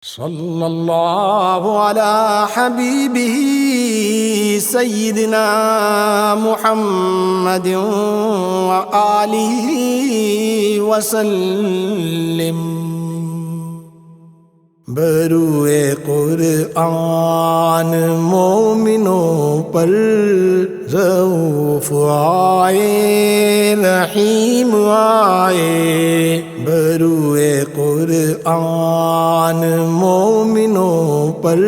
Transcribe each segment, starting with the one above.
صلی اللہ علی حبیبہ سیدنا محمد وآلہ وسلم۔ بروئے قرآن مومنوں پر رؤوف آئے رحیم آئے، بروئے قرآن مومنوں پر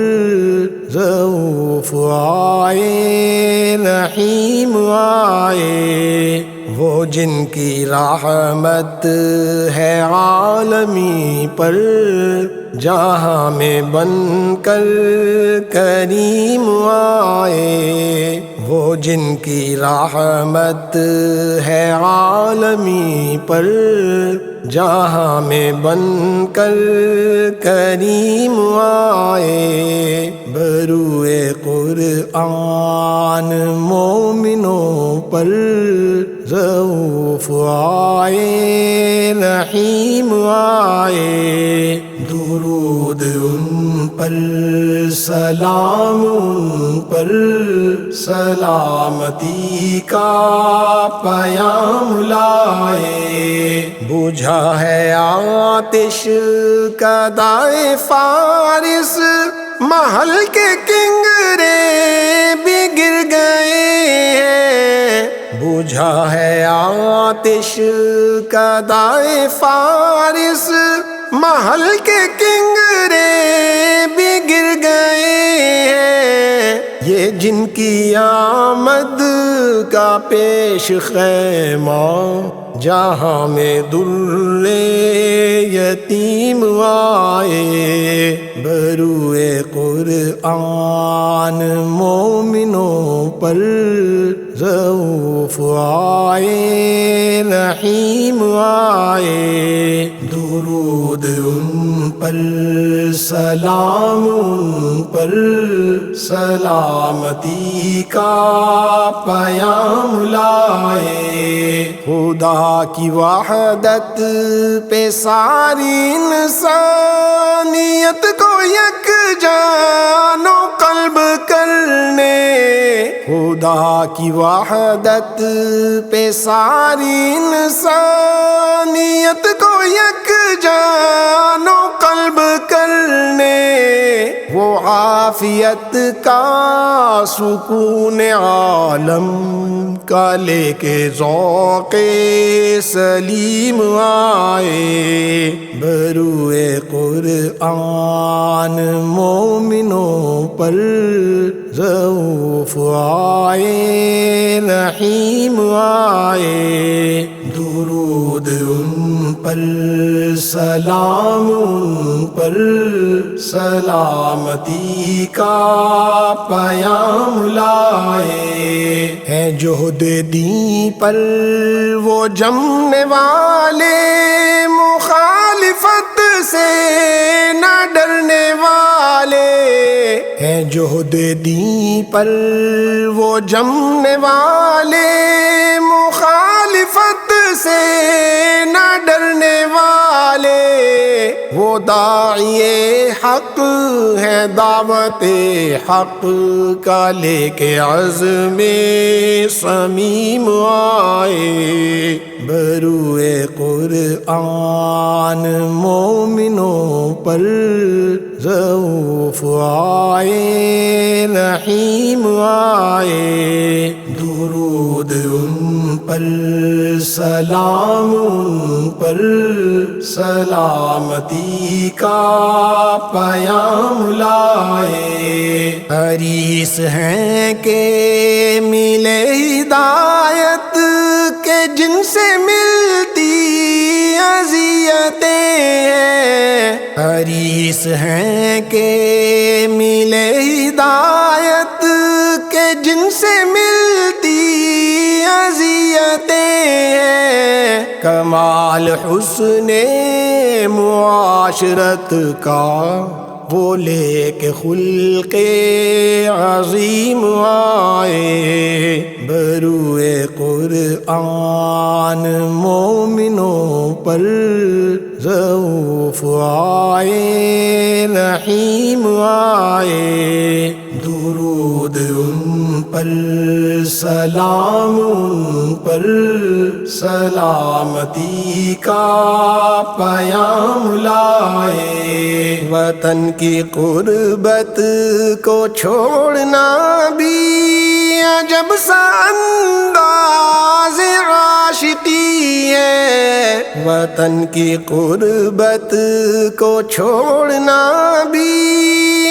رؤوف آئے رحیم آئے، وہ جن کی رحمت ہے عالمی پر، جہاں میں بن کر کریم آئے، وہ جن کی رحمت ہے عالمی پر، جہاں میں بن کر کریم آئے، بروئے قرآن مومنوں پر رؤوف آئے رحیم آئے، درود ان پر سلام ان پر، سلامتی کا پیام لائے، بجھا ہے آتش کا دائے فارس، محل کے کنگرے بھی گر گئے ہیں، بجھا ہے آتش کا دائے فارس، محل کے کنگرے بھی گر گئے ہیں، یہ جن کی آمد کا پیش خیمہ، جہاں میں در یتیم آئے، بروئے قرآن مومنوں پر رؤوف آئے رحیم آئے، درود ان پر سلام ان پر، سلامتی کا پیام لائے، خدا کی وحدت پہ ساری انسانیت کو یکجان و قلب کرنے، خدا کی وحدت پہ ساری انسانیت کو یکجان و قلب کرنے، وہ عافیت کا سکون عالم کا لے کے ذوق سلیم آئے، بروئے قرآن مومنوں پر رؤوف آئے رحیم آئے، درود ان پر سلام ان پر، سلامتی کا پیام لائے، ہے جہد دین پر وہ جمنے والے، مخالفت سے نہ ڈرنے والے، ہے جہد دین پر وہ جمنے والے، مخالفت سے نہ ڈرنے والے، وہ داعی حق ہے دعوت حق کا لے کے عزم صمیم آئے، بروئے قرآن مومنوں پر رؤوف آئے رحیم آئے، درود ان پر سلام ان پر، سلامتی کا پیام لائے، حریص ہیں کہ ملے ہدایت کہ جن سے ملتی اذیتیں ہیں، حریص ہیں کہ ملے ہدایت کہ جن سے ملتی اذیتیں ہیں، کمال حسن معاشرت کا وہ لے کے خلق عظیم آئے، بروئے قرآن مومنوں پر رؤوف آئے رحیم آئے، درود ان پر سلام ان پر، سلامتی کا پیام لائے، وطن کی قربت کو چھوڑنا بھی عجب سا انداز عاشقی ہے، وطن کی قربت کو چھوڑنا بھی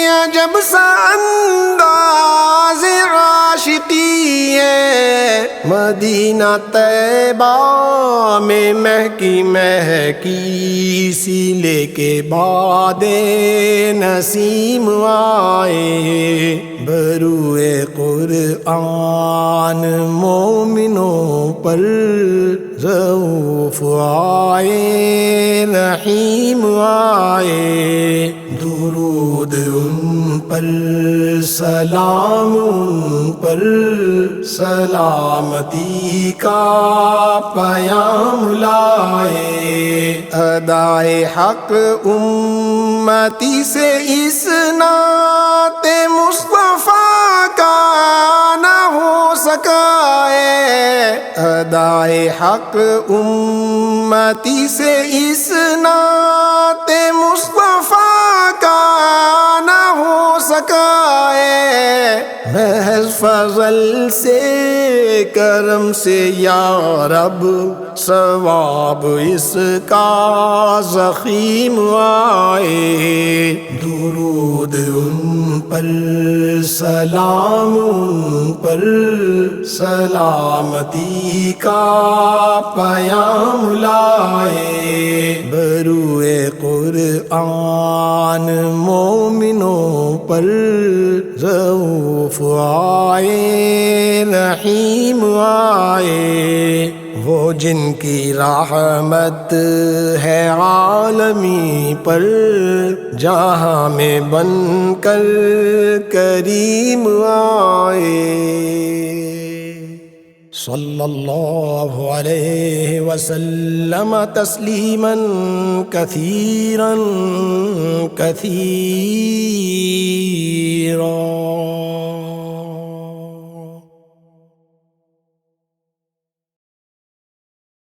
عجب سا انداز عاشقی ہے، مدینہ طیبہ میں مہکی مہکی سی لے کے باد نسیم آئے، بروئے قرآن مومنوں پر رؤوف آئے، رحیم آئے، درود ان پر سلام ان پر، سلامتی کا پیام لائے، ادائے حق امتی سے اس نعت مصطفیٰ کا نہ ہو سکا ہے، ادائے حق امتی سے اس نعت مصطفیٰ کا نہ ہو سکا ہے، محض فضل سے کرم سے یا رب ثواب اس کا ضخیم آئے، درود ان پر سلام ان پر، سلامتی کا پیام لائے، بروئے قرآن مومنوں پر رؤوف آئے، رحیم آئے، وہ جن کی رحمت ہے عالمی پر، جہاں میں بن کر کریم آئے، صلی اللہ علیہ وسلم تسلیما کثیرا کثیرا۔